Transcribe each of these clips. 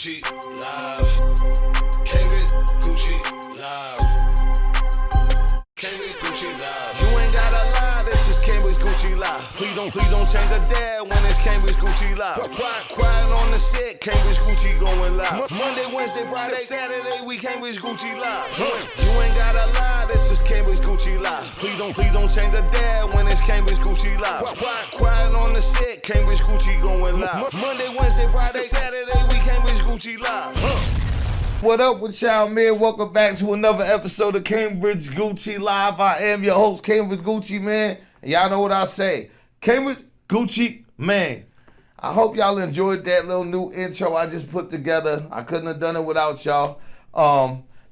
Gucci live. Came with Gucci live. Came with Gucci live. You ain't gotta lie, this is Cambridge Gucci live. Please don't change a dad when it's Cambridge Gucci live. Quiet on the set, Cambridge Gucci going live. Monday, Wednesday, Friday, Saturday, we Cambridge Gucci live. You ain't gotta lie, this is Cambridge Gucci live. Please don't change a dad when it's Cambridge Gucci live. Quiet on the set, Cambridge Gucci going live. Monday, Wednesday, Friday, Saturday, we Cambridge Gucci live. What up with y'all, man? Welcome back to another episode of Cambridge Gucci Live. I am your host, Cambridge Gucci, man. And y'all know what I say. Cambridge Gucci, man. I hope y'all enjoyed that little new intro I just put together. I couldn't have done it without y'all.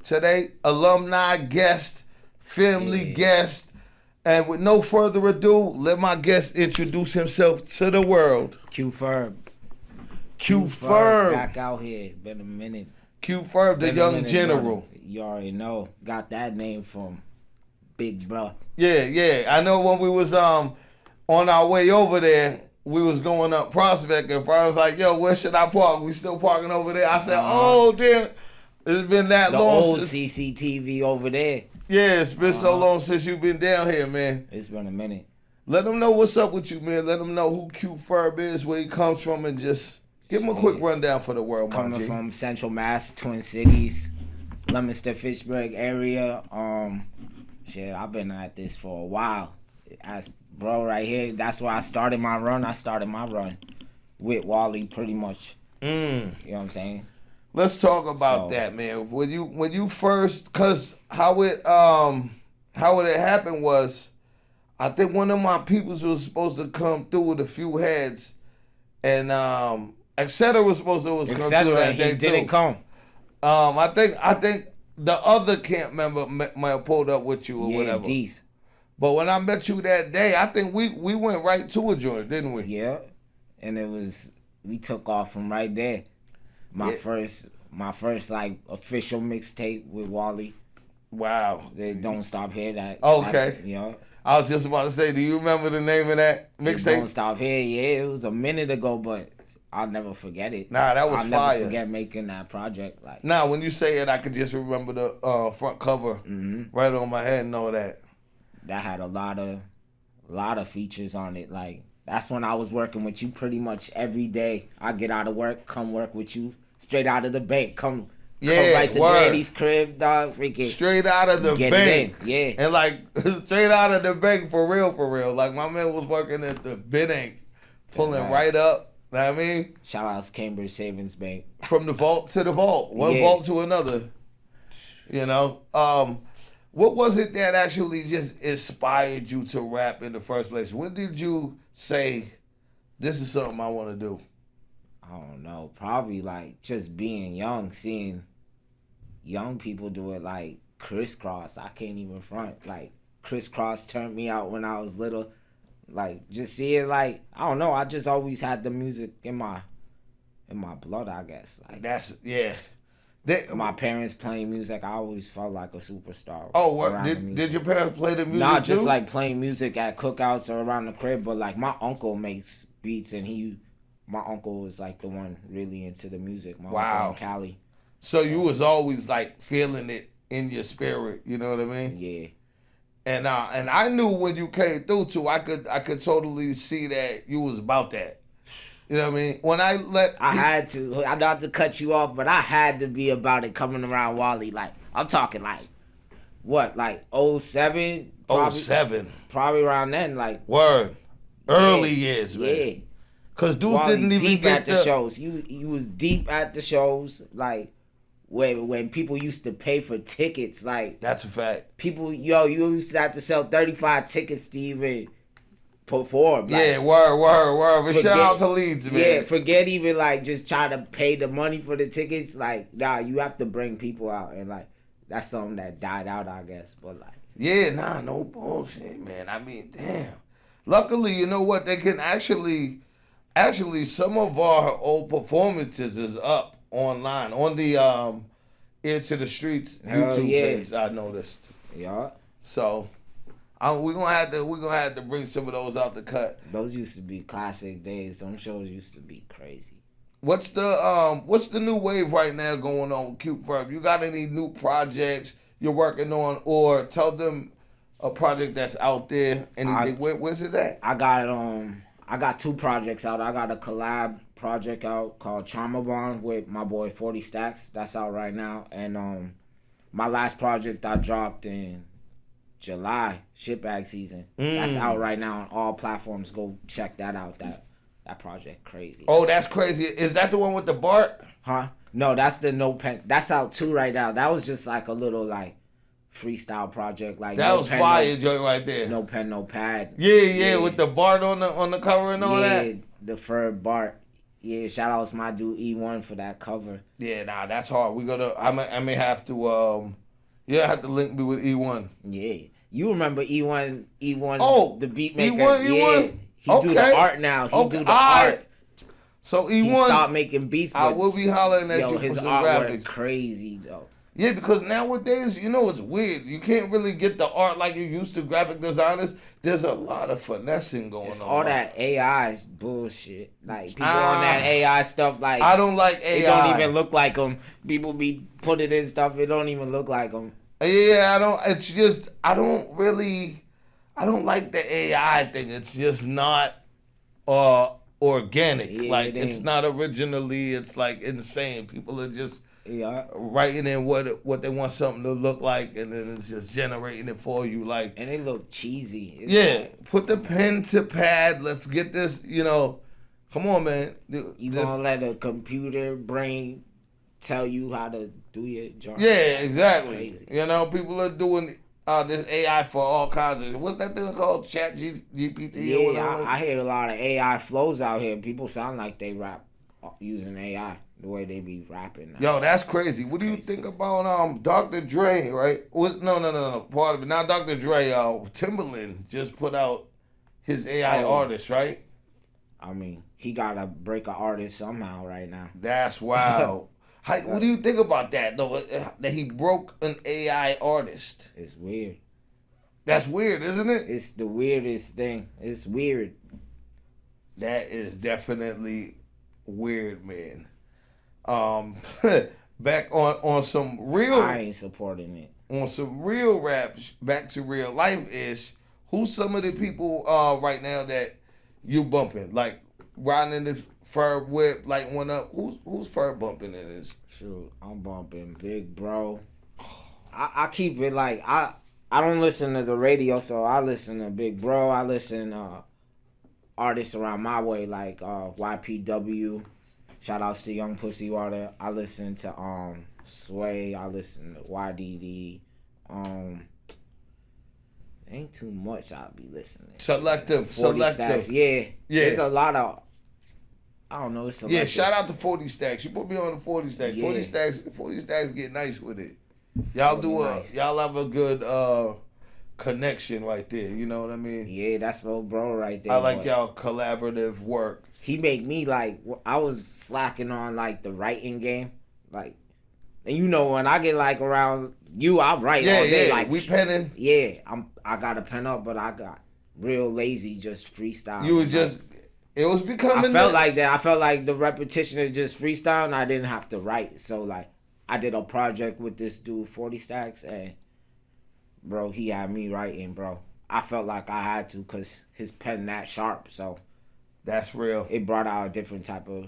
Today, alumni guest, family guest. And with no further ado, let my guest introduce himself to the world. Furb. Furb. Back out here. Been a minute. Furb, the young general. Brother. You already know. Got that name from Big Bro. Yeah. I know when we was on our way over there, we was going up Prospect, and I was like, yo, where should I park? We still parking over there. I said, oh, damn. It's been that the long. The old CCTV over there. Yeah, it's been so long since you've been down here, man. It's been a minute. Let them know what's up with you, man. Let them know who Furb is, where he comes from, and just give him a quick rundown for the world, man. Coming from Central Mass, Twin Cities, Leominster, Fitchburg area. I've been at this for a while. As bro right here, that's where I started my run. I started my run with Wally, pretty much. You know what I'm saying? Let's talk about that, man. When you first, cause how it happened was, I think one of my peoples was supposed to come through with a few heads, and etc. was supposed to come through that day too. Didn't come. I think the other camp member might have pulled up with you or whatever. D's. But when I met you that day, I think we went right to a joint, didn't we? Yeah, and we took off from right there. My first like official mixtape with Wally. Wow. They Don't Stop Here. That okay. I was just about to say, do you remember the name of that mixtape? Don't Stop Here. Yeah, it was a minute ago, but I'll never forget it. Nah, that was I'll fire. I'll never forget making that project. Nah, when you say it, I can just remember the front cover right on my head and all that. That had a lot of features on it. Like, that's when I was working with you pretty much every day. I get out of work, come work with you. Straight out of the bank, come right to Daddy's crib, dog. Freaking straight out of the bank, yeah. And like straight out of the bank for real. Like my man was working at the bank, pulling right up. Know what I mean? Shout out to Cambridge Savings Bank. From the vault to the vault, one vault to another. You know, what was it that actually just inspired you to rap in the first place? When did you say, "This is something I want to do"? I don't know. Probably like just being young, seeing young people do it, like Crisscross. I can't even front. Like Crisscross turned me out when I was little. Like just seeing, like, I don't know. I just always had the music in my blood, I guess. Like my parents playing music, I always felt like a superstar. Oh, did your parents play the music? Not just like playing music at cookouts or around the crib, but like my uncle makes beats, and my uncle was like the one really into the music. My uncle in Cali. So you was always like feeling it in your spirit, you know what I mean? Yeah. And I knew when you came through too, I could totally see that you was about that. You know what I mean? When I had to. I not to cut you off, but I had to be about it coming around Wally. Like, I'm talking like, what, like 07? 07. Probably around then, like. Word. Early years, man. Yeah. Cause dudes Wally didn't even deep get at the shows. You was deep at the shows, like when people used to pay for tickets. Like, that's a fact. People, you used to have to sell 35 tickets to even perform. Like, yeah, word. But shout out to Leeds, man. Yeah, forget even like just trying to pay the money for the tickets. Like, nah, you have to bring people out, and like that's something that died out, I guess. But like, yeah, no bullshit, man. I mean, damn. Luckily, you know what? They can actually, some of our old performances is up online on the Ear to the Streets YouTube page. I noticed. Yeah. So, we're gonna have to bring some of those out the cut. Those used to be classic days. Some shows used to be crazy. what's the new wave right now going on with Cute Furb? You got any new projects you're working on, or tell them a project that's out there? Anything? Where's it at? I got 2 projects out. I got a collab project out called Trauma Bond with my boy 40 Stacks. That's out right now. And my last project I dropped in July, Shitbag Season. That's out right now on all platforms. Go check that out. That project crazy. Oh, that's crazy. Is that the one with the Bart? Huh? No, that's the No Pen. That's out too right now. That was just like a little like freestyle project. Like that no was pen, fire joint right there. No pen, no pad. Yeah, with the Bart on the cover and all that. Yeah, the Furb Bart. Yeah, shout out to my dude E1 for that cover. Yeah, nah, that's hard. I may have to have to link me with E1. Yeah. You remember E1 Oh, the beat maker. E1? Yeah. He do the art now. He do the art. So E1 he stopped making beats. I will be hollering at you his for some artwork graphics. Crazy though. Yeah, because nowadays, it's weird. You can't really get the art like you used to, graphic designers. There's a lot of finessing going on. All that AI bullshit. Like, people on that AI stuff, like... I don't like AI. It don't even look like them. People be putting in stuff, it don't even look like them. Yeah, it's just, I don't like the AI thing. It's just not organic. Yeah, like, it's not originally, it's like insane. People are just... Yeah, writing in what they want something to look like, and then it's just generating it for you. Like, and they look cheesy. Put the pen to pad. Let's get this. Come on, man. You gonna let a computer brain tell you how to do your job? Yeah, exactly. Crazy. People are doing this AI for all kinds of. What's that thing called? Chat GPT or whatever. I hear a lot of AI flows out here. People sound like they rap using AI. The way they be rapping now. Yo, that's crazy. What do you think about Dr. Dre, right? No. Part of it. Not Dr. Dre. Timberland just put out his AI artist, right? I mean, he gotta break an artist somehow right now. That's wild. What do you think about that, though? That he broke an AI artist. It's weird. That's weird, isn't it? It's the weirdest thing. It's weird. That is definitely weird, man. Back on some real. I ain't supporting it. On some real rap, back to real life ish. Who's some of the people right now that you bumping? Like riding in the Furb whip, like one up. Who's Furb bumping in this? Shoot, I'm bumping Big Bro. I keep it like I don't listen to the radio, so I listen to Big Bro. I listen artists around my way like YPW. Shout outs to Young Pussy Water. I listen to Sway. I listen to YDD. Ain't too much I'll be listening. Selective. Stacks. Yeah. There's a lot of. I don't know. It's selective. Yeah. Shout out to 40 Stacks. You put me on the 40 Stacks. Yeah. 40 Stacks get nice with it. Y'all y'all have a good connection right there. You know what I mean? Yeah, that's little bro right there. I like y'all collaborative work. He make me like, I was slacking on like the writing game, like, and when I get like around you, I write all day. Like we penning. Yeah, I got a pen up, but I got real lazy, just freestyle. You were just, it was becoming. I felt like that. I felt like the repetition of just freestyle, and I didn't have to write. So like, I did a project with this dude, 40 Stacks, and bro, he had me writing, bro. I felt like I had to, cause his pen that sharp, so. That's real. It brought out a different type of.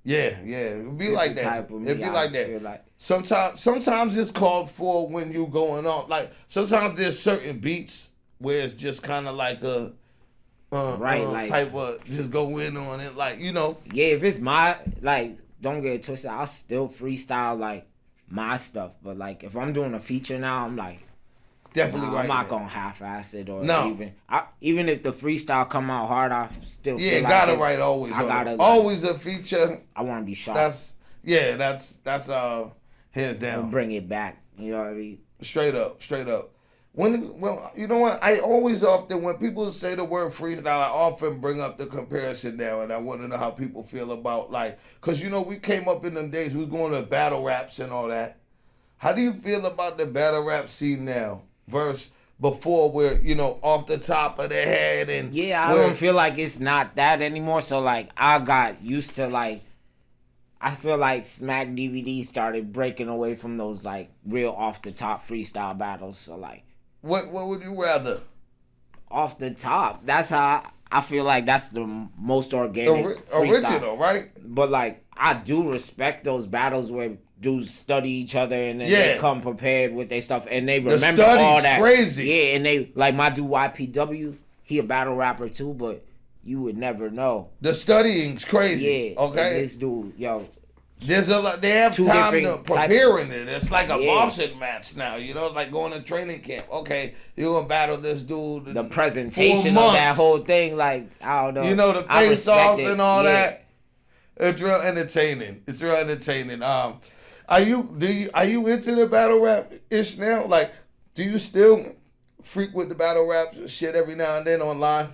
Yeah. It'd be like that. It'd be like that. Like, sometimes it's called for when you going on. Like sometimes there's certain beats where it's just kind of like a like type of just go in on it, like Yeah, if it's my don't get it twisted. I'll still freestyle like my stuff, but like if I'm doing a feature now, I'm like. Definitely right. I'm not gonna half-ass it or no. even if the freestyle come out hard, I still feel like gotta write always. Always a feature. I want to be sharp. That's hands down. We'll bring it back. You know what I mean? Straight up. When you know what? I always often when people say the word freestyle, I often bring up the comparison now, and I want to know how people feel about because we came up in them days. We was going to battle raps and all that. How do you feel about the battle rap scene now? Verse before where, off the top of the head and... Yeah, I don't feel like it's not that anymore. So, I got used to, I feel like Smack DVD started breaking away from those like real off the top freestyle battles. So like, What would you rather? off the top, that's how I feel like that's the most organic freestyle. Original, right? But like, I do respect those battles where dudes study each other and then they come prepared with their stuff and they remember all that. Crazy. Yeah, and they like my dude YPW. He a battle rapper too, but you would never know. The studying's crazy. Yeah. Okay. And this dude, yo. There's a lot. They have Two time to different prepare in it. It's like a boxing match now. You know, it's like going to training camp. Okay, you're gonna battle this dude. The presentation of that whole thing, like I don't know. You know, the face offs and all that. It's real entertaining. Are you into the battle rap ish now? Like, do you still frequent the battle rap shit every now and then online?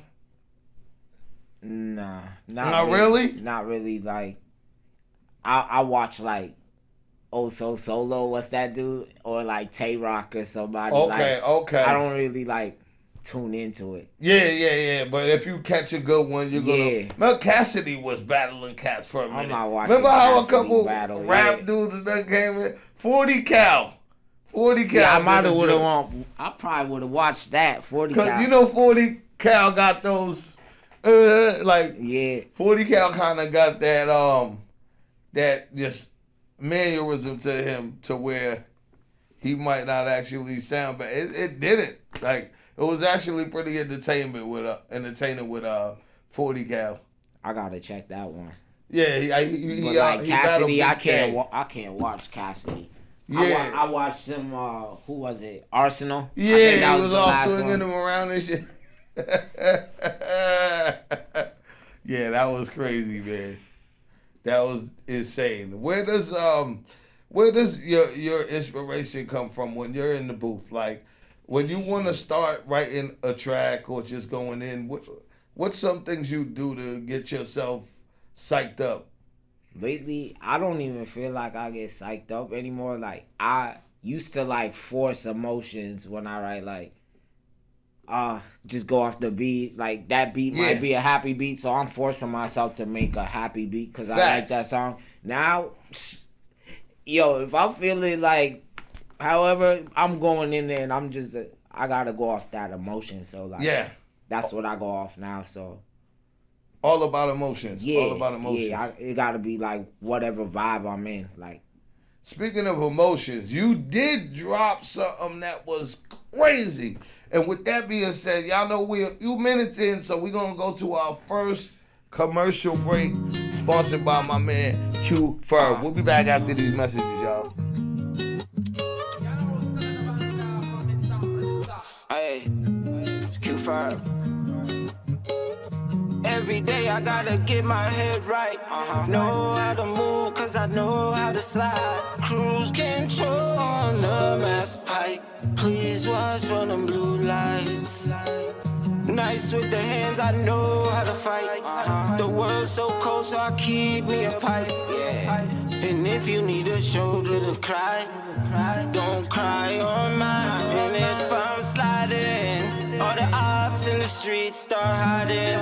Nah, not really. Not really. Like, I watch like So Solo. What's that dude? Or like Tay Rock or somebody. Okay. I don't really like tune into it. Yeah. But if you catch a good one, you're gonna. Remember Cassidy was battling cats for a minute. I'm not watching. Remember how Cassidy a couple battle, rap dudes that came in? 40 cal. I might have would have. I probably would have watched that 40 cal. Cause you know 40 cal got those. 40 cal kind of got that just mannerism to him to where he might not actually sound bad. It didn't. Like, it was actually pretty entertaining with 40 cal. I gotta check that one. Yeah, he Cassidy, I can't watch Cassidy. Yeah, I watched him. Who was it? Arsenal. Yeah, he was all swinging him around and shit. Yeah, that was crazy, man. That was insane. Where does your inspiration come from when you're in the booth? Like, when you want to start writing a track or just going in, what's some things you do to get yourself psyched up? Lately, I don't even feel like I get psyched up anymore. Like, I used to like force emotions when I write, like, just go off the beat. Like, that beat might be a happy beat, so I'm forcing myself to make a happy beat because I like that song. Now, yo, if I'm feeling like, however, I'm going in there and I'm just, I gotta go off that emotion. So, like, that's what I go off now, so. All about emotions. Yeah. All about emotions. Yeah, it gotta be like whatever vibe I'm in. Like, speaking of emotions, you did drop something that was crazy. And with that being said, y'all know we're a few minutes in, so we're going to go to our first commercial break, sponsored by my man, Q Furb. We'll be back after these messages, y'all. Hey, Q Furb. Every day I gotta get my head right. Know how to move, cause I know how to slide. Cruise control on the mass pipe. Please watch from them blue lights. Nice with the hands, I know how to fight. The world's so cold, so I keep me a pipe. And if you need a shoulder to cry, don't cry on mine. And if I'm sliding, all the ops in the streets start hiding.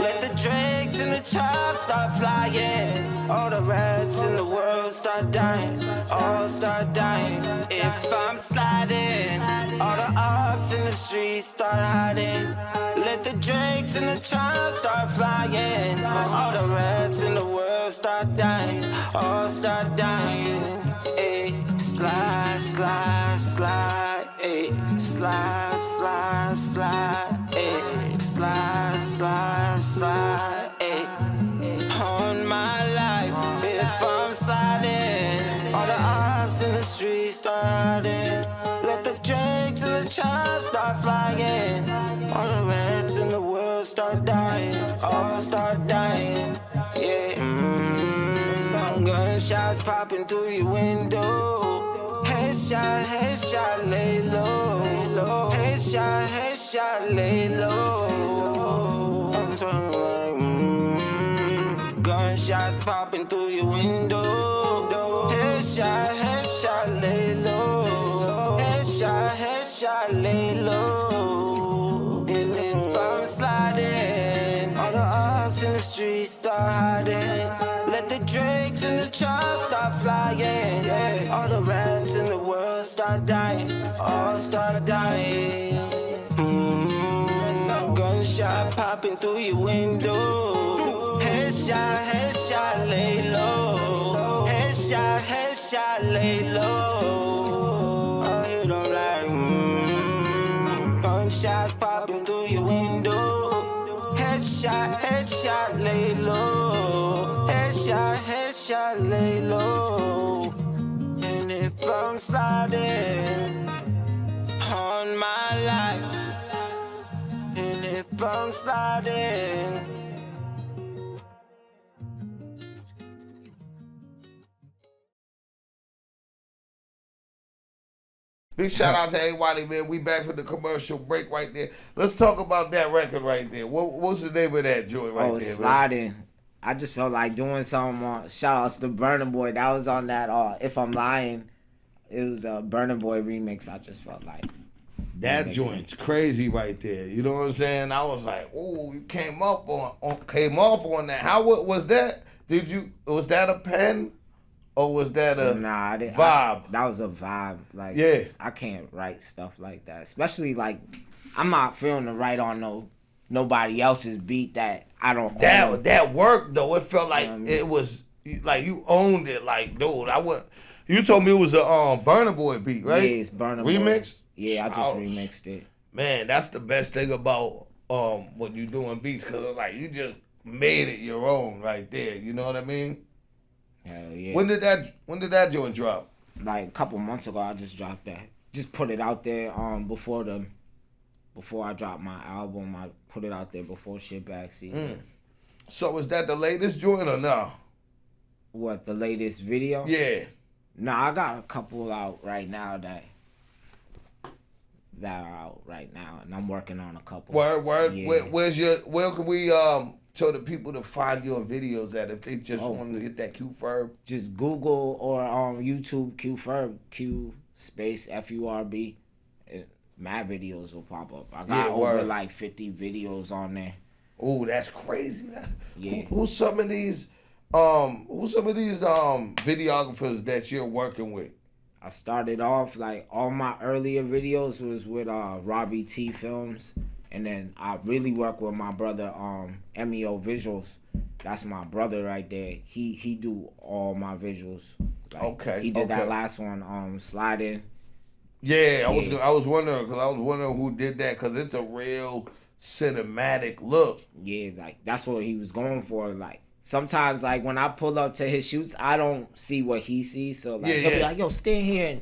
Let the drakes and the chops start flying. All the rats in the world start dying. All start dying. If I'm sliding, all the ops in the streets start hiding. Let the drakes and the chops start flying. All the rats in the world start dying. All start dying. Ayy, slide, slide, slide. Ayy, slide, slide, slide. Ayy, slide, slide, slide. Ayy, on my life, if I'm sliding, all the ops in the streets starting. Let the drakes and the chops start flying. All the rats in the world start dying. All start dying. Yeah. Gunshots popping through your window. Headshot, headshot, lay low. Headshot, headshot, lay low. I'm talking like, gunshots popping through your window. Headshot, headshot, lay low. Headshot, headshot, lay low. And if I'm sliding, all the ops in the streets start hiding. Let the like drakes in the chop start flying. Yeah. All the rats in the world start dying, all start dying. Gunshot popping through your window. Headshot, lay low. Headshot, lay low. I hear them like gunshot popping through your window. Headshot, lay low. Headshot, lay low. And if I'm sliding on my life, and if I'm sliding. Big shout out to everybody, man. We back for the commercial break right there. Let's talk about that record right there. What's the name of that joint right there, Sliding. Man? I just felt like doing something on. Shout outs to Burna Boy. That was on that. If I'm lying, it was a Burna Boy remix. I just felt like that joint's crazy right there. You know what I'm saying? I was like, oh, you came off on that. How was that? Was that a pen? Or was that a vibe? That was a vibe. Like, yeah. I can't write stuff like that. Especially, like, I'm not feeling to write on nobody else's beat that I don't own. That worked, though. It felt like it was, like, you owned it. Like, dude, you told me it was a Burna Boy beat, right? Yeah, it's Burna Boy. Remix? Yeah, I just remixed it. Man, that's the best thing about when you doing beats, because it's like, you just made it your own right there. You know what I mean? Hell yeah. When did that joint drop? Like a couple months ago, I just dropped that. Just put it out there before I dropped my album. I put it out there before Shitbag season. So is that the latest joint or no? What, the latest video? Yeah. No, I got a couple out right now that are out right now, and I'm working on a couple. Word. Yeah. Where can we tell the people to find your videos at if they just want to hit that Q Furb? Just Google or YouTube Q Furb, Q space FURB. Mad videos will pop up. I got over like 50 videos on there. Oh, that's crazy. Yeah. Who's some of these videographers that you're working with? I started off like all my earlier videos was with Robbie T Films. And then I really work with my brother, MEO Visuals. That's my brother right there. He do all my visuals. Like, okay. He did that last one, Sliding. Yeah, I was wondering who did that, because it's a real cinematic look. Yeah, like that's what he was going for. Like sometimes, like when I pull up to his shoots, I don't see what he sees. So like he'll be like, "Yo, stand here and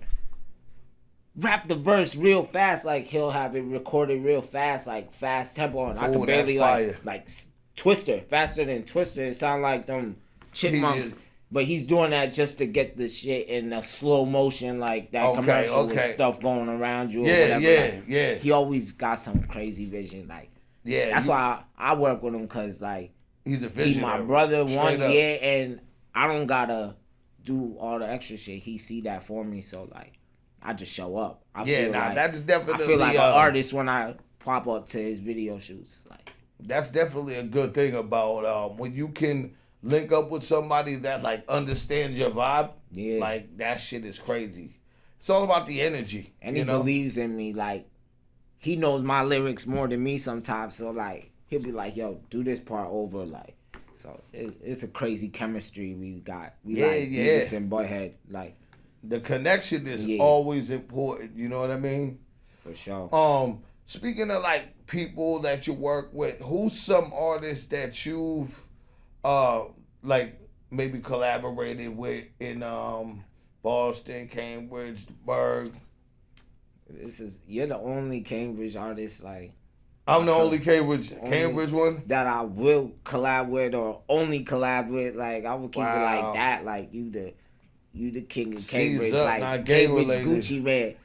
rap the verse real fast." Like he'll have it recorded real fast, like fast tempo, and I can barely like Twister, faster than Twister. It sound like them chipmunks. But he's doing that just to get the shit in a slow motion, like that commercial with stuff going around you. Or whatever. Yeah. He always got some crazy vision, like. Yeah. That's why I work with him, cause like he's a visionary. He's my brother, and I don't gotta do all the extra shit. He see that for me, so like I just show up. That's definitely. I feel like an artist when I pop up to his video shoots. Like that's definitely a good thing about when you can link up with somebody that like understands your vibe. Yeah, like that shit is crazy. It's all about the energy, and he believes in me. Like he knows my lyrics more than me sometimes. So like he'll be like, "Yo, do this part over." Like so, it's a crazy chemistry we got. We Beavis and Butthead. Like the connection is always important. You know what I mean? For sure. Speaking of like people that you work with, who's some artists that you've like maybe collaborated with in Boston, Cambridge, Berg? You're the only Cambridge artist like I'm the only Cambridge one that I will collab with or only collab with. Like I would keep it like that. Like you the king of Cambridge, like Cambridge Gucci man.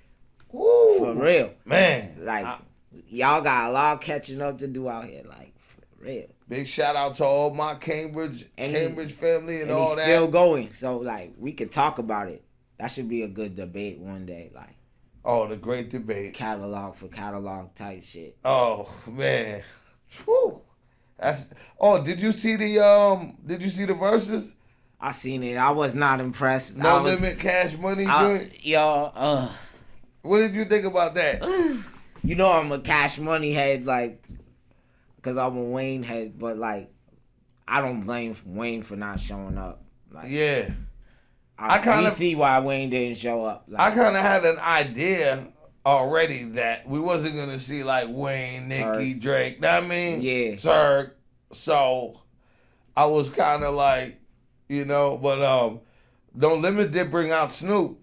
Woo, for real, man. Like y'all got a lot of catching up to do out here. Like for real. Big shout out to all my Cambridge family and all that. Still going, so like we could talk about it. That should be a good debate one day. Like, the great debate. Catalog for catalog type shit. Oh man, whew. Did you see the verses? I seen it. I was not impressed. No Limit Cash Money joint? Yo, what did you think about that? You know I'm a Cash Money head, like, because I'm a Wayne head, but, like, I don't blame Wayne for not showing up. Like, yeah. I see why Wayne didn't show up. Like, I kind of had an idea already that we wasn't going to see, like, Wayne, Nicki, Drake. Know what I mean? Yeah. Turk. So, I was kind of like, you know, but No Limit did bring out Snoop.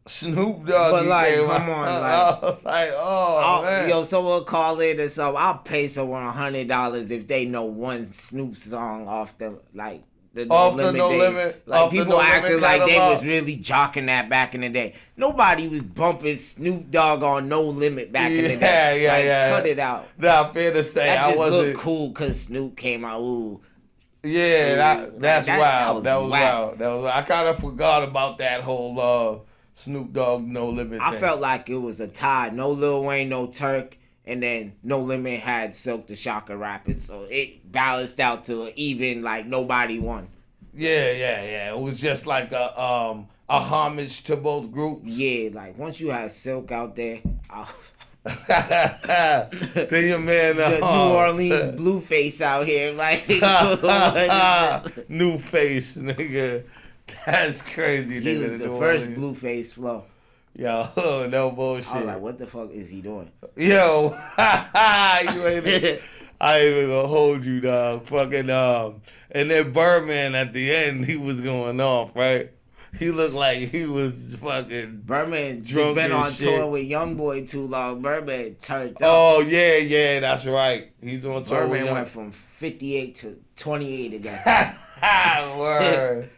Snoop Dogg. But like, came come out. on, I was like, oh man. Yo, someone call it or something. I'll pay someone $100 if they know one Snoop song off the like the Off No the Limit No days. Limit. Like Off the people No acted Limit like they catalog. was really jocking that back in the day. Nobody was bumping Snoop Dogg on No Limit back in the day. Yeah. Cut it out. Nah, fair to say, That I just wasn't. looked cool because Snoop came out. Ooh. Yeah, that's wild. That was whack. wild. I kind of forgot about that whole Snoop Dogg No Limit I thing. felt like it was a tie. No Lil Wayne, no Turk, and then No Limit had Silk the Shocker rapping, so it balanced out to an even, like nobody won. Yeah. It was just like a homage to both groups. Yeah, like once you had Silk out there, Then your man, the New Orleans Blueface out here, like new face, nigga. That's crazy, he nigga. was the New first Orleans. Blueface flow. Yo, no bullshit. I was like, what the fuck is he doing? Yo, you ain't. I ain't even gonna hold you, dog. Fucking and then Birdman at the end, he was going off, right? He looked like he was fucking. Birdman just drunk been as on shit. tour with Youngboy too long. Birdman turned up. Oh yeah, that's right. He's on tour with Birdman Young. went from 58 to 28 again. Word.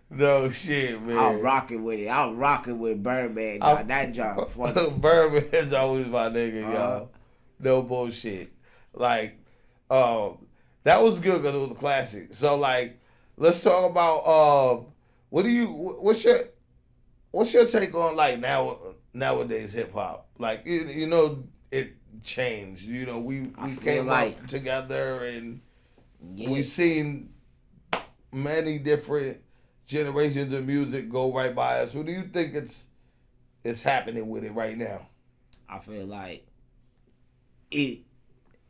No shit, man. I'll rock it with it. I'll rock it with Birdman. Dog. That job funny. Birdman is always my nigga, Uh-huh. y'all. No bullshit. Like, that was good because it was a classic. So, like, let's talk about what's your take on like nowadays hip hop? Like, you know, it changed. You know, we feel came like- up together and Yeah. we seen many different generations of music go right by us. What do you think it's happening with it right now? I feel like it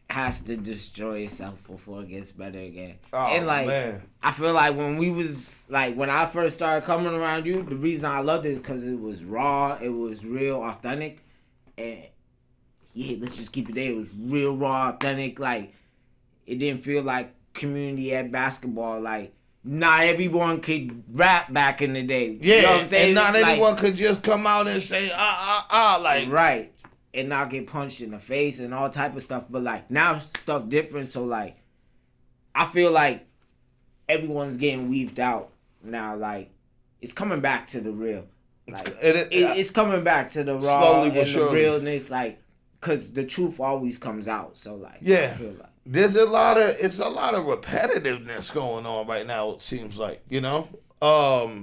has to destroy itself before it gets better again. Oh, and like, man. I feel like when I first started coming around you, the reason I loved it is because it was raw, it was real authentic, and yeah, let's just keep it there. It was real raw, authentic. Like, it didn't feel like community ed basketball. Like, not everyone could rap back in the day. Yeah, You know what I'm saying? and not Like, anyone could just come out and say like right, and not get punched in the face and all type of stuff. But like now stuff different, so like I feel like everyone's getting weaved out now. Like it's coming back to the real. Like it's coming back to the raw Slowly but and the surely. realness. Like, cause the truth always comes out. So like Yeah. I feel like there's a lot of repetitiveness going on right now, it seems like, you know?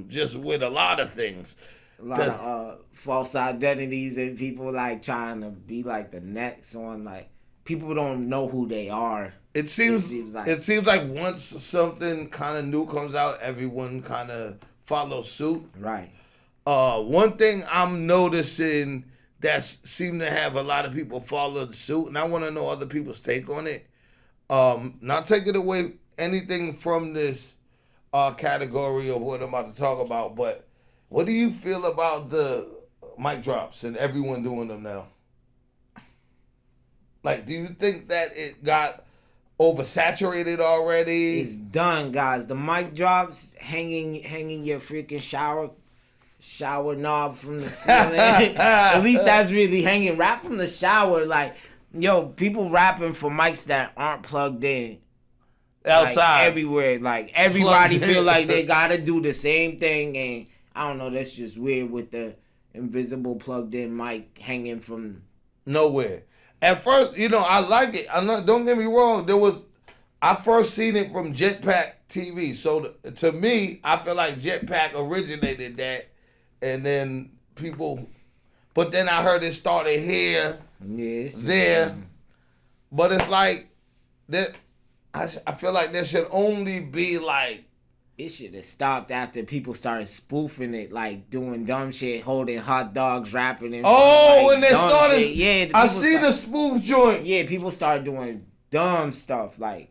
Just with a lot of things. a lot of false identities and people like trying to be like the next one. Like people don't know who they are. It seems like once something kind of new comes out, everyone kind of follows suit. Right. One thing I'm noticing that seem to have a lot of people follow the suit, and I want to know other people's take on it. Not taking away anything from this category of what I'm about to talk about, but what do you feel about the mic drops and everyone doing them now? Like, do you think that it got oversaturated already? It's done, guys. The mic drops, hanging your freaking shower knob from the ceiling. At least that's really hanging. Rap from the shower, like, yo, people rapping for mics that aren't plugged in. Outside. Like, everywhere. Like, everybody Plugged in. feel like they gotta do the same thing, and I don't know, that's just weird with the invisible plugged in mic hanging from Nowhere. At first, you know, I like it. Don't get me wrong. I first seen it from Jetpack TV. So to me, I feel like Jetpack originated that, and then people. But then I heard it started here, there. But it's like that. I feel like there should only be like It should have stopped after people started spoofing it, like doing dumb shit, holding hot dogs, rapping and Oh, like, when they dumb started, shit. Yeah, I see the smooth joint. Yeah, people started doing dumb stuff like.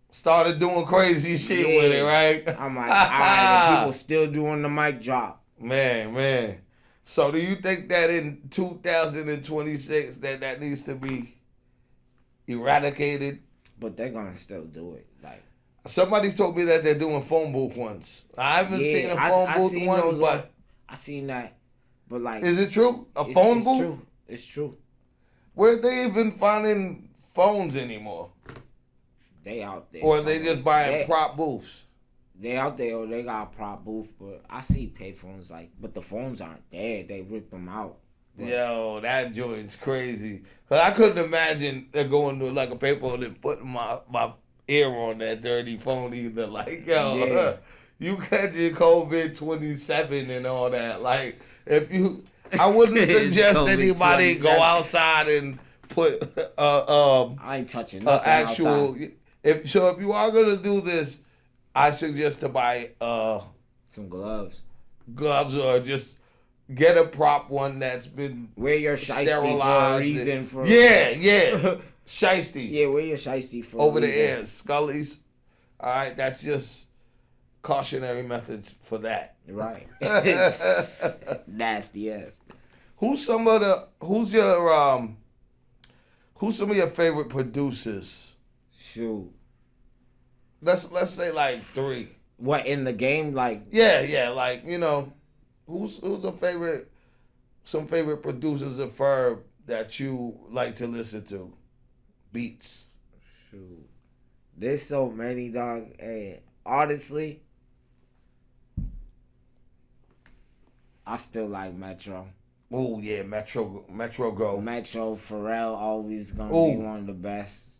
Started doing crazy shit with it, right? I'm like, all right, and people still doing the mic drop. Man. So do you think that in 2026 that needs to be eradicated? But they're gonna still do it. Like somebody told me that they're doing phone booth ones. I haven't seen a phone booth one, but I seen that. But like, is it true? Phone it's booth? True. It's true. Where they even finding phones anymore? They out there. Or they just buying prop booths? They out there or they got a prop booth, but I see payphones like, but the phones aren't there. They rip them out. But, yo, that joint's crazy. Cause I couldn't imagine going to like a payphone and putting my ear on that dirty phone either. Like, yo, you catching COVID 27 and all that. Like, I wouldn't suggest anybody go outside and put I ain't touching nothing actual. Outside. If you are gonna do this, I suggest to buy some gloves or just get a prop one that's been wear your shiesty sterilized for a reason. For yeah, shiesty. Yeah, wear your shiesty for over a reason. the ears, scullies. All right, that's just cautionary methods for that. Right. Nasty ass. Who's some of your favorite producers? Shoot. Let's say like 3. What in the game? Like yeah, like who's some favorite producers of Furb that you like to listen to? Beats. Shoot, there's so many, dog. Hey, honestly, I still like Metro. Oh yeah, Metro go. Metro, Pharrell always gonna be one of the best.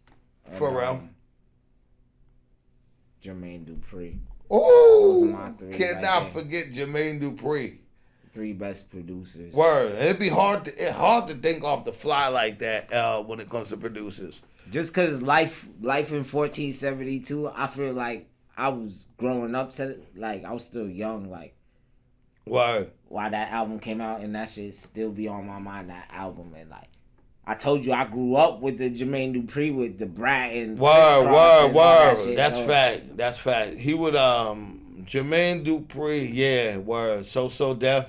Pharrell. Jermaine Dupri. Oh, those are my 3 cannot forget Jermaine Dupri. 3 best producers. Word, it'd be hard to think off the fly like that when it comes to producers. Just cause life in 1472, I feel like I was growing up to like I was still young, like. Word. Why that album came out and that shit still be on my mind. That album and like. I told you I grew up with the Jermaine Dupri with the Brat and word. That's fact. He would Jermaine Dupri, yeah, word. So Def,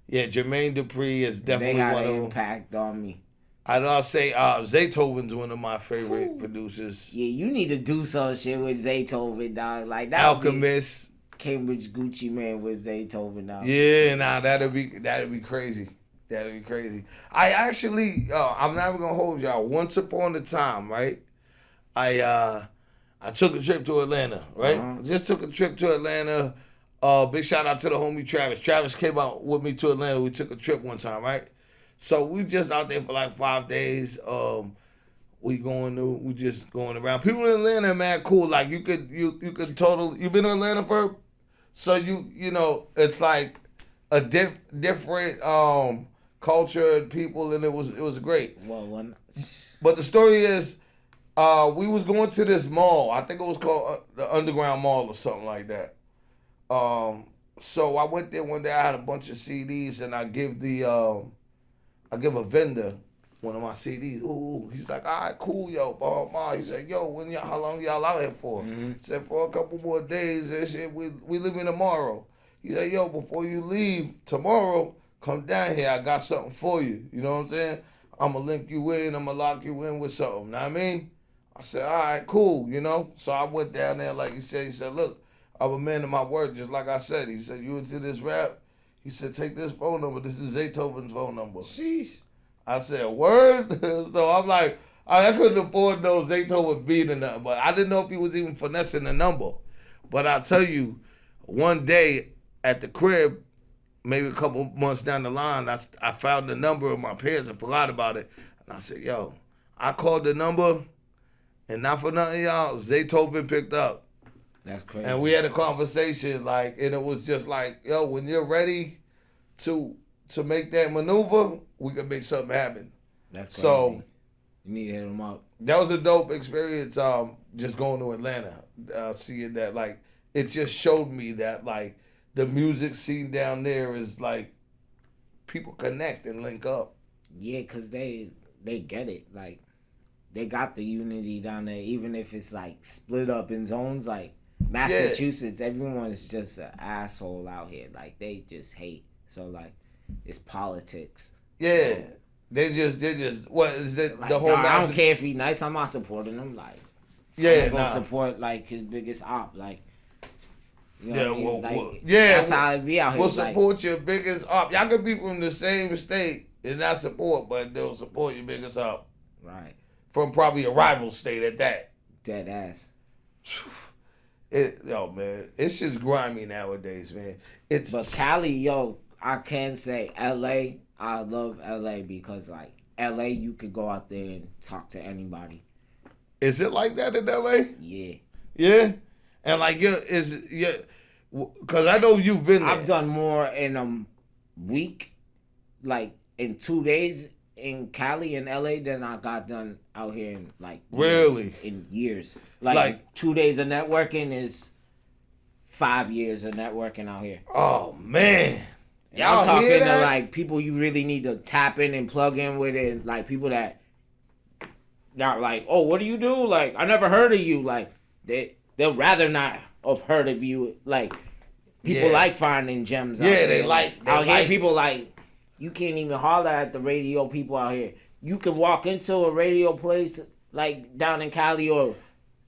yeah. Jermaine Dupri is definitely one of them. Impact on me. I'd say Zaytoven's one of my favorite producers. Yeah, you need to do some shit with Zaytoven, dog. Like that. Alchemist, Cambridge Gucci Man with Zaytoven, dog. Yeah, that'd be crazy. That'd be crazy. I actually, I'm not gonna hold y'all. Once upon a time, right? I took a trip to Atlanta, right? Uh-huh. Just took a trip to Atlanta. Big shout out to the homie Travis. Travis came out with me to Atlanta. We took a trip one time, right? So we just out there for like 5 days. We just going around. People in Atlanta, man, cool. Like you could totally. You been to Atlanta, Furb? So you know it's like a different culture and people, and it was great. Well, but the story is, we was going to this mall. I think it was called the Underground Mall or something like that. So I went there one day. I had a bunch of CDs, and I give a vendor one of my CDs. Ooh, he's like, all right, cool, yo, blah, blah. He said, yo, how long y'all out here for? Mm-hmm. He said, for a couple more days. And shit, we leaving tomorrow. He said, yo, before you leave tomorrow, come down here. I got something for you. You know what I'm saying? I'm going to link you in. I'm going to lock you in with something. Know what I mean? I said, all right, cool, you know? So I went down there like he said, look, I'm a man of my word, just like I said. He said, you into this rap? He said, take this phone number. This is Zaytoven's phone number. Sheesh. I said, word? So I'm like, I couldn't afford no Zaytoven beat or nothing, but I didn't know if he was even finessing the number. But I'll tell you, one day at the crib, maybe a couple months down the line, I found the number of my parents and forgot about it. And I said, yo, I called the number, and not for nothing, y'all, Zaytoven picked up. That's crazy. And we had a conversation, like, and it was just like, yo, when you're ready to make that maneuver, we can make something happen. That's crazy. So you need to hit him up. that was a dope experience. Just going to Atlanta, seeing that, like, it just showed me that like the music scene down there is like people connect and link up. Yeah, cause they get it. Like they got the unity down there, even if it's like split up in zones. Like Massachusetts, everyone's just an asshole out here. Like they just hate. So like it's politics. Yeah. So, they just what is it? Like, the whole. I don't care if he's nice. I'm not supporting him. Like, yeah, I'm gonna support like his biggest op. Like, you know yeah, what I mean? well, Like, yeah. That's how it be out here. We'll support your biggest op. Y'all could be from the same state and not support, but they'll support your biggest op. Right. From probably a rival state at that. Dead ass. Yo, man, it's just grimy nowadays, man. But Cali, yo, I can say LA. I love LA because like LA, you could go out there and talk to anybody. Is it like that in LA? Yeah. Yeah, and like because I know you've been there. I've done more in a week, like in 2 days in Cali and LA than I got done out here in like really in years. Like 2 days of networking is 5 years of networking out here. Oh man. Y'all talking to like people you really need to tap in and plug in with it, like people that not like, oh, what do you do? Like, I never heard of you. Like, they'll rather not have heard of you. Like, people like finding gems out there. They like out here. People like, you can't even holler at the radio people out here. You can walk into a radio place like down in Cali or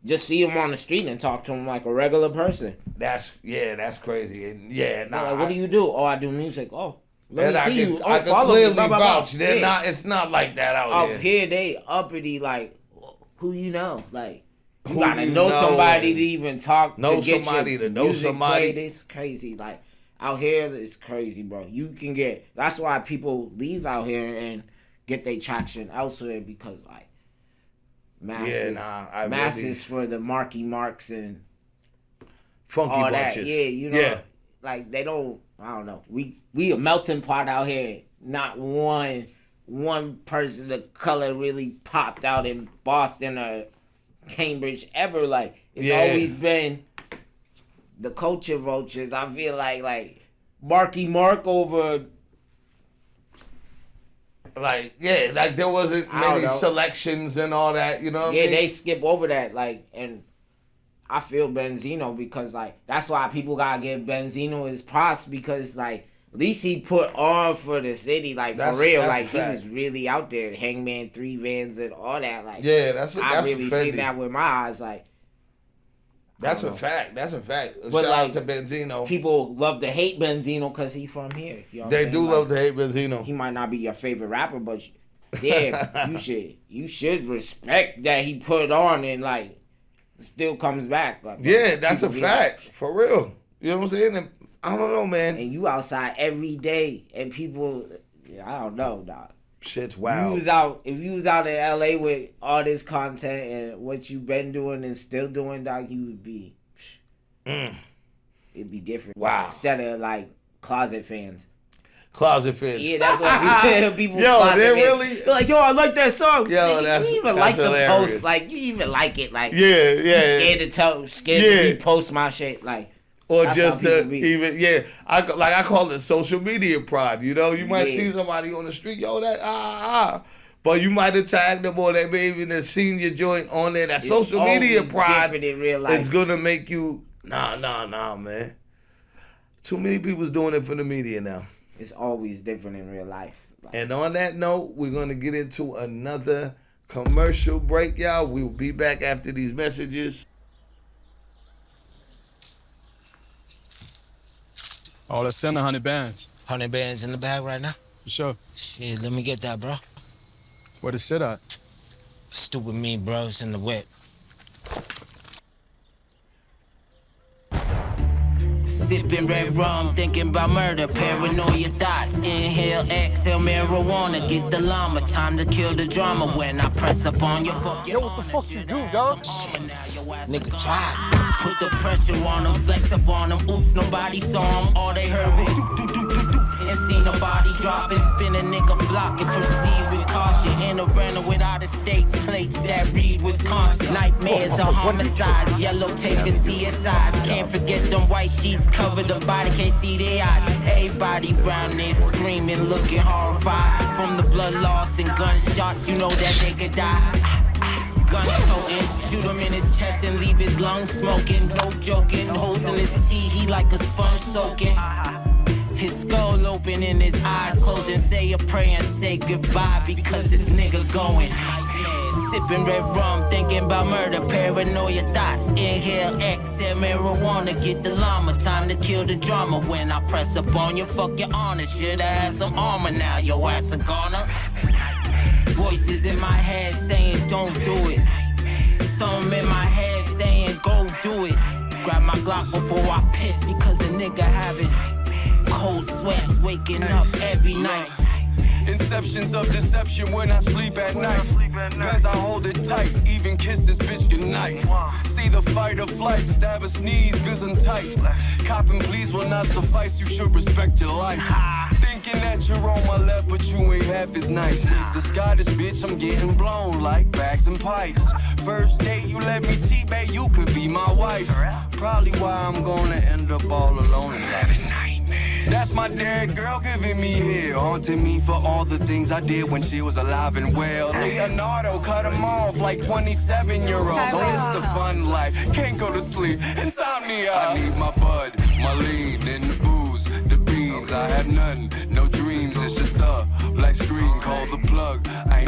just see them on the street and talk to them like a regular person. That's crazy. And like, what do you do? Oh, I do music. Oh, let me see you. Oh, I can follow clearly me. Blah, blah, vouch. blah. They're not. It's not like that out here. Up here, they uppity. Like, who you know? Like, you gotta know somebody to even talk. Know to get somebody your to know music somebody. Played. It's crazy. Like out here, it's crazy, bro. You can get. That's why people leave out here and get their traction elsewhere because like. Masses for the Marky Marks and funky all bunches. That. Yeah, you know, like they don't. I don't know. We a melting pot out here. Not one person of color really popped out in Boston or Cambridge ever. Like it's always been the culture vultures. I feel like Marky Mark over. Like there wasn't many selections and all that, you know what I mean? They skip over that, like, and I feel Benzino because, like, that's why people gotta give Benzino his props because, like, at least he put on for the city, like, for real, like, he was really out there, Hangman 3 Vans and all that, like, I really seen that with my eyes, like. That's a fact. That's a fact. But shout like, out to Benzino. People love to hate Benzino because he from here. You know they do love to hate Benzino. He might not be your favorite rapper, but yeah, you should respect that he put on and like still comes back. Like, yeah, that's a fact for real. You know what I'm saying? And I don't know, man. And you outside every day, and people, I don't know, dog. Shit's wild. If you was out in LA with all this content and what you been doing and still doing, dog, you would be. It'd be different. Wow. Instead of like closet fans. Closet fans. Yeah, that's what people. Yo, closet they fans. really. They're like, yo, I like that song. Yo, you even like hilarious. The post, like you even like it, like You scared to repost my shit, like. Or just to even, I call it social media pride. You know, you might see somebody on the street, yo, that but you might have tagged them or they may even have seen your joint on there. That social media pride in real life. is gonna make you nah, man. Too many people's doing it for the media now. It's always different in real life. Like, and on that note, we're gonna get into another commercial break, y'all. We'll be back after these messages. Oh, let's send 100 bands. 100 bands in the bag right now? For sure. Shit, let me get that, bro. Where the shit at? Stupid me, bro. It's in the whip. Sipping red rum, thinking about murder, paranoia thoughts. Inhale, exhale, marijuana, get the llama. Time to kill the drama when I press up on your fucking. Yo, what the fuck you do, dog? Nigga, try. Put the pressure on them, flex up on them. Oops, nobody saw them. All they heard was do. and seen a body drop and spin a nigga block and proceed with caution. In a rental with out of state plates that read Wisconsin. Nightmares of homicides, yellow tape and CSIs. Can't forget them white sheets cover the body, can't see their eyes. Everybody round there screaming, looking horrified. From the blood loss and gunshots, you know that nigga die. Gun toting, shoot him in his chest and leave his lungs smoking. No joking, holes in his teeth, he like a sponge soaking. His skull open and his eyes closed and say a prayer and say goodbye because this nigga going. Sipping red rum, thinking about murder, paranoia thoughts. Inhale, exhale, marijuana, get the llama. Time to kill the drama. When I press up on you, fuck your honor. Shoulda had some armor, now your ass a goner. Voices in my head saying don't do it. Some in my head saying go do it. Grab my Glock before I piss because a nigga having cold sweats waking up every night. Inceptions of deception when I sleep at night. Guns I hold it tight, even kiss this bitch goodnight. See the fight or flight, stab a sneeze, cause I'm tight. Copping please will not suffice, you should respect your life. Thinking that you're on my left, but you ain't half as nice. Leave the sky, this bitch, I'm getting blown like bags and pipes. First date, you let me cheat, babe, you could be my wife. Probably why I'm gonna end up all alone and having nightmares. That's my dead girl giving me head, haunting me for all the things I did when she was alive and well. Leonardo cut him off like 27-year-olds. Oh, it's the fun life, can't go to sleep, insomnia. I need my bud, my lean, and the booze, the beans. I have none, no dreams, it's just a black screen, call the plug. I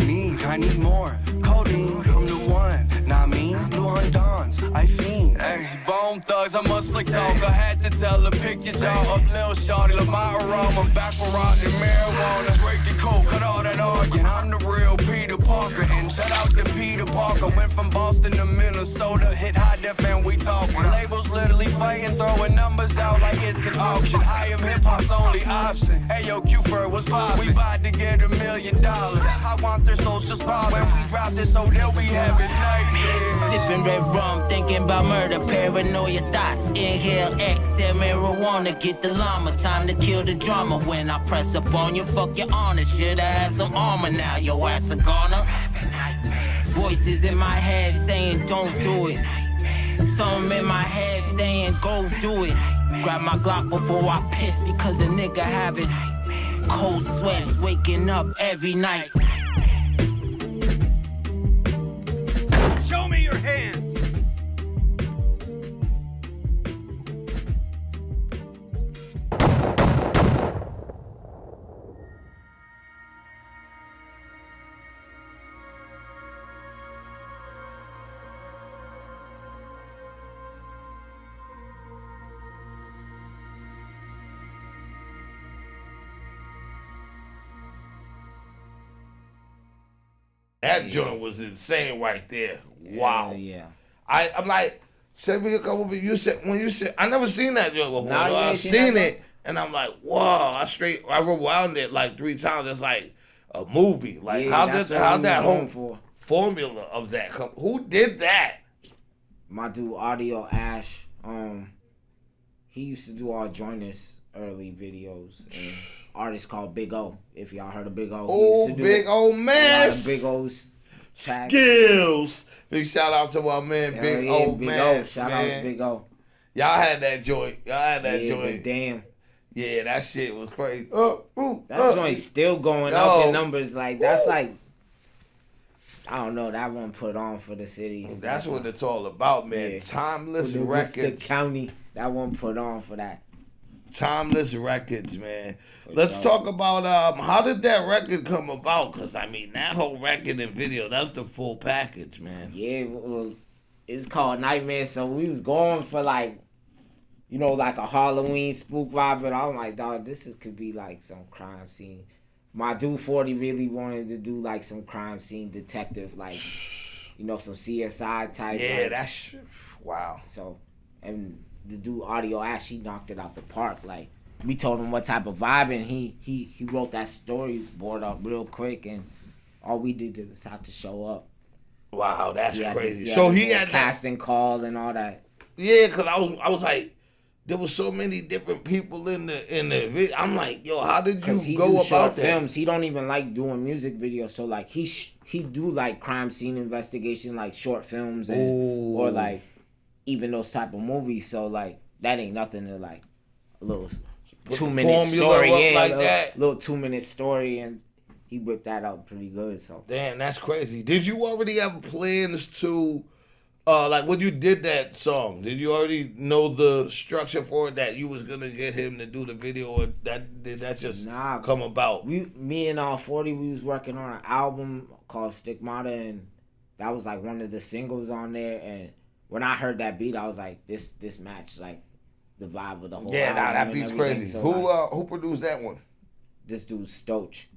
need more, codeine, I'm the one. Not me, blue Hondons, I fiend. Hey, bone thugs, I'm a slick talker. Had to tell her, pick your jaw up, lil' shorty, let my aroma. Back for rotten marijuana, breaking coke, cut all that arguing. I'm the real Peter Parker, and shout out to Peter Parker. Went from Boston to Minnesota, hit high def and we talking. Labels literally fighting, throwing numbers out like it's an auction. I am hip-hop's only option. Hey yo, Q-Furb, what's poppin'? We bout to get $1 million. I want their souls just bob. When we drop this, so they'll be having nightmares. Sipping red rum, thinking about murder, paranoia thoughts. Inhale, exhale, marijuana, get the llama. Time to kill the drama. When I press up on you, fuck your honor. Shoulda had some armor, now your ass a goner. Voices in my head saying don't do it. Some in my head saying go do it. Grab my Glock before I piss because a nigga having cold sweats waking up every night. Show me your hands. That joint was insane right there. Wow. Yeah. I'm like, send me a couple of you said when you said I never seen that joint before. Nah, you I ain't seen seen that it and I'm like, whoa, I rewound it like 3 times. It's like a movie. Like Yeah, that's what how we that was whole going for. formula of that come? Who did that? My dude Audio Ash, he used to do all joiners early videos, and artist called Big O. If y'all heard of Big O, he used to do Big O a man. lot of Big O's tracks. Skills. Big shout out to my man, Hell Big yeah, O Big man. O. Shout out to Big O. Y'all had that joint. Yeah, joint. but damn, Yeah, that shit was crazy. that joint's still going up in numbers. Like that's like, I don't know. That one put on for the cities. That's what it's all about, man. Yeah. Timeless For the Worcester records. County. That one put on for that. Timeless records, man. For Let's sure. talk about how did that record come about? Because I mean, that whole record and video, that's the full package, man. Yeah, well, it's called Nightmare. So we was going for like, you know, like a Halloween spook vibe. But I'm like, dog, could be like some crime scene. My dude 40 really wanted to do like some crime scene detective, like, you know, some CSI type. Yeah, like, that's wow. So, and the dude Audio actually knocked it out the park. Like, we told him what type of vibe, and he wrote that storyboard up real quick, and all we did was have to show up. Wow, that's He had crazy. the- So the he had that. casting call and all that. Yeah, because I was like, there was so many different people in the video. I'm like, yo, how did you he go do about short that? films. He don't even like doing music videos. So like he do like crime scene investigation, like short films and or like even those type of movies. So like that ain't nothing to like a little 2-minute story, like that. little 2-minute story, and he whipped that out pretty good. So Damn, that's crazy. Did you already have plans to? Like when you did that song, did you already know the structure for it that you was gonna get him to do the video, or did that just come about? Me and 40, we was working on an album called Stigmata, and that was like one of the singles on there. And when I heard that beat, I was like, this matched like the vibe of the whole album. Yeah, that beat's crazy. So, Who produced that one? This dude Stoch.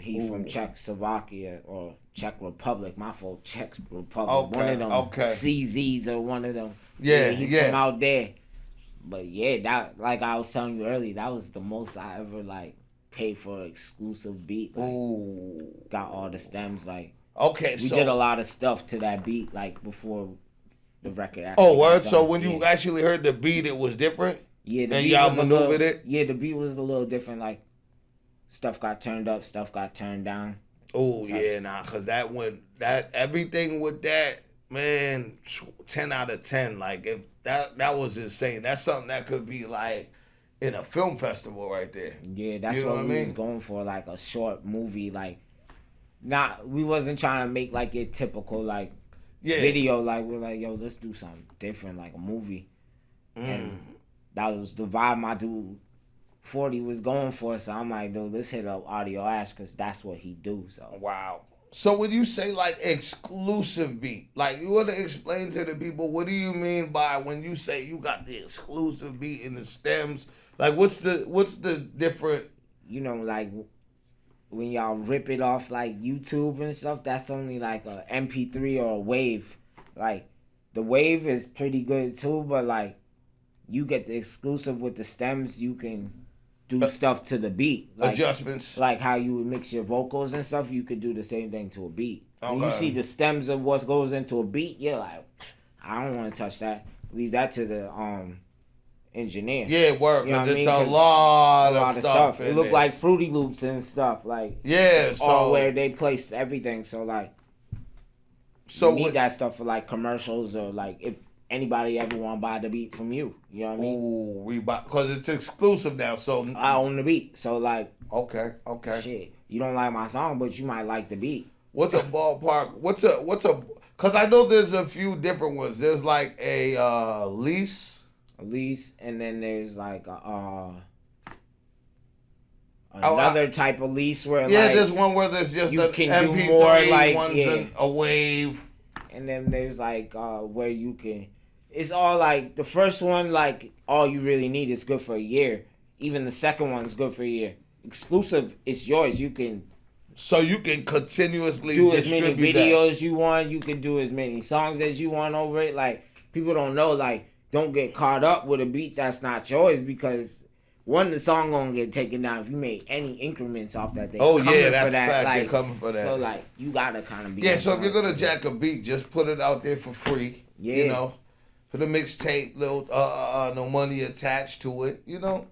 He from Czechoslovakia or Czech Republic. My fault, Czech Republic. One of them CZs or one of them. Yeah, he from out there. But yeah, that like I was telling you earlier, that was the most I ever like paid for an exclusive beat. Like, got all the stems. Like we did a lot of stuff to that beat like before the record. Word. So when you actually heard the beat, it was different. Yeah, the and beat y'all was maneuvered it. Yeah, the beat was a little different. Like stuff got turned up, stuff got turned down. Oh yeah, cause that everything with that, man, 10 out of 10. Like if that was insane. That's something that could be like in a film festival right there. Yeah, that's what we was going for, like a short movie. Like, we wasn't trying to make like your typical like video. Like we're like, yo, let's do something different, like a movie. And that was the vibe my dude 40 was going for, so I'm like, dude, let's hit up Audio Ash because that's what he do. So wow. So when you say like exclusive beat, like you want to explain to the people, what do you mean by when you say you got the exclusive beat in the stems? Like what's the different? You know, like when y'all rip it off like YouTube and stuff, that's only like a MP3 or a wave. Like the wave is pretty good too, but like you get the exclusive with the stems, you can do stuff to the beat. Like, adjustments. Like how you would mix your vocals and stuff, you could do the same thing to a beat. When you see the stems of what goes into a beat, you're like, I don't want to touch that. Leave that to the engineer. Yeah, work. You know what I mean? It's a lot of stuff. It looked like Fruity Loops and stuff. Like it's all where they placed everything. So like, you need that stuff for like commercials or like if anybody ever want to buy the beat from you. You know what I mean? Ooh, we buy because it's exclusive now. So I own the beat. So like, okay. Shit, you don't like my song, but you might like the beat. What's a ballpark? What's a? Because I know there's a few different ones. There's like a lease. A lease, and then there's like another type of lease where like there's one where there's just you an can MP3, do more like one's a wave. And then there's like where you can. It's all like the first one, like all you really need is good for a year. Even the second one's good for a year. Exclusive, it's yours. You can. So you can continuously do as many videos you want. You can do as many songs as you want over it. Like people don't know. Like don't get caught up with a beat that's not yours because the song gonna get taken down if you make any increments off that. They that's for that. fact. Like, They're coming for that. So like you gotta kind of be. Yeah. So if you're gonna jack a beat, just put it out there for free. Yeah. You know. Put a mixtape, little no money attached to it, you know.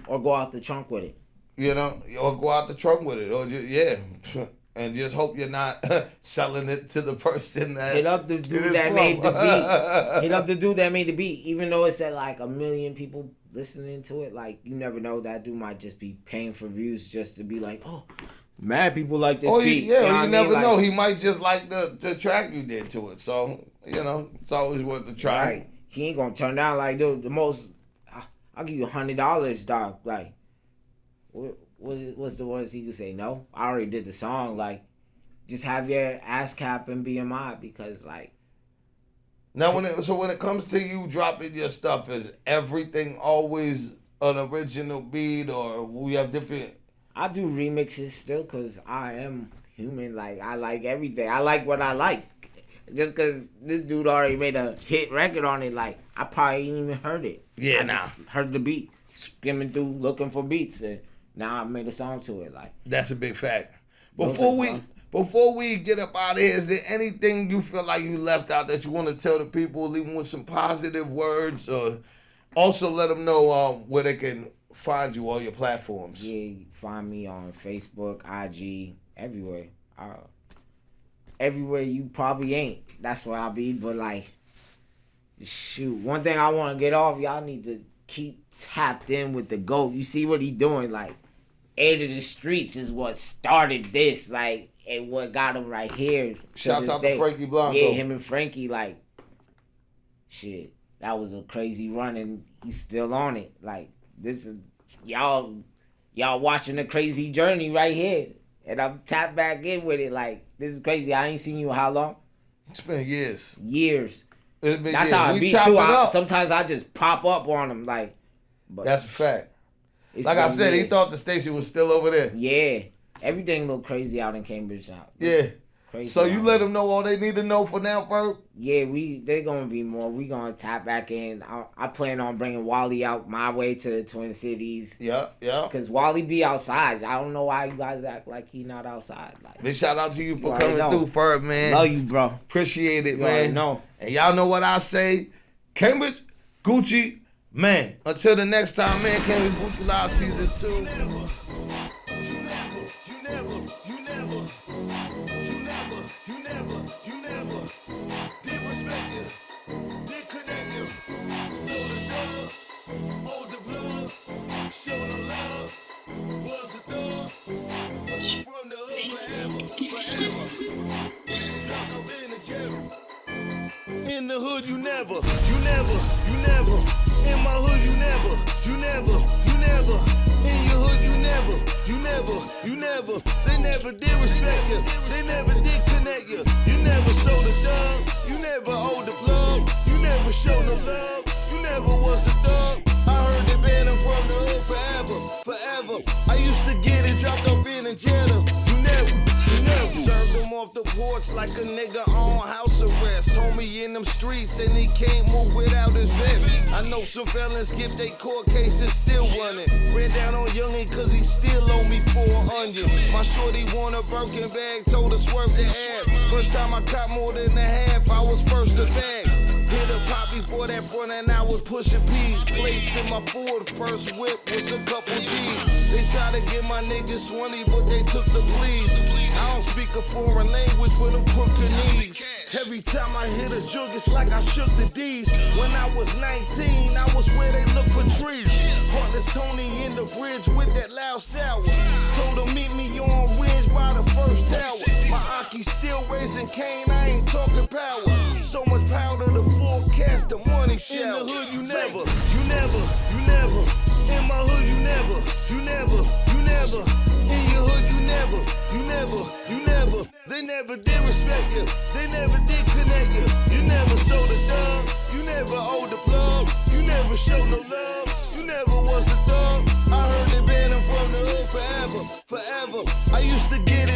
Or go out the trunk with it. You know, or go out the trunk with it, or just, and just hope you're not selling it to the person that hit up the dude that made the beat. Hit up the dude that made the beat, even though it's at like 1 million people listening to it. Like you never know, that dude might just be paying for views just to be like, oh, mad people like this beat. Yeah, you never know. He might just like the track you did to it. So you know, it's always worth the try. Right. He ain't gonna turn down like dude. The most, I'll give you $100, dog. Like, what's the worst he could say? No, I already did the song. Like, just have your ass cap and BMI because like. Now when it comes to you dropping your stuff, is everything always an original beat, or we have different? I do remixes still because I am human. Like I like everything. I like what I like. Just because this dude already made a hit record on it, like I probably ain't even heard it. Yeah, I just heard the beat, skimming through looking for beats, and now I made a song to it. Like that's a big fact. Before we get up out of here, is there anything you feel like you left out that you want to tell the people, leave them with some positive words, or Also, let them know where they can find you on your platforms. Yeah, you find me on Facebook, IG, everywhere. Everywhere you probably ain't. That's where I'll be. But like, shoot, one thing I want to get off, y'all need to keep tapped in with the GOAT. You see what he doing? Like, 8 of the Streets is what started this. Like, and what got him right here. Shouts out to Frankie Blanco. Yeah, him and Frankie, like, shit, that was a crazy run, and you still on it. Like, this is y'all watching the crazy journey right here, and I'm tapped back in with it. Like, this is crazy. I ain't seen you how long? It's been years. Years. It's been That's years. how I We be chop too. it up. Sometimes I just pop up on them, like. But That's a fact. it's Like I been said, he years. thought the station was still over there. Yeah, everything look crazy out in Cambridge now. Yeah. Crazy So you out let here. them know all they need to know for now, Furb? Yeah, they gonna be more. We gonna tap back in. I plan on bringing Wally out my way to the Twin Cities. Yeah, yeah. Cause Wally be outside. I don't know why you guys act like he not outside. Like, Big shout out to you for already coming know. through, Furb, man. love you, bro. Appreciate it, You already man. know. And y'all know what I say. Cambridge, Gucci, man. Until the next time, man. Cambridge Gucci Live Season 2. In the hood, you never. In my hood, you never. In your hood, you never. They never did respect you. They never did connect you. You never sold a dub. You never owed the plug. You never showed no love. You never was a thug. I heard they banned him from the hood forever. I used to get it dropped off in a Jetta. You never. Served him off the porch like a nigga on house arrest. Homie in them streets and he can't move without his vest. I know some felons skip they court cases still running. Ran down on Youngin' cause he still owe me 4 onions. My shorty want a Birkin bag, told her swerve the ad. First time I caught more than a half, I was first to bag. Hit a pop before that front and I was pushing P's. Plates in my Ford, first whip was a couple G's. They try to get my niggas 20, but they took the pleas. I don't speak a foreign language with them crooked knees. Every time I hit a jug, it's like I shook the D's. When I was 19, I was where they look for trees. Heartless Tony in the bridge with that loud sour. Told him meet me on Ridge by the first tower. My Aki still raising cane, I ain't talking power. So much powder to forecast the money shower. In the hood, you never. In my hood, you never. In your hood, you never. They never did respect you. They never did connect you. You never sold a dub. You never owed the plug. You never showed no love. You never was a thug. I heard they banned him from the hood forever. I used to get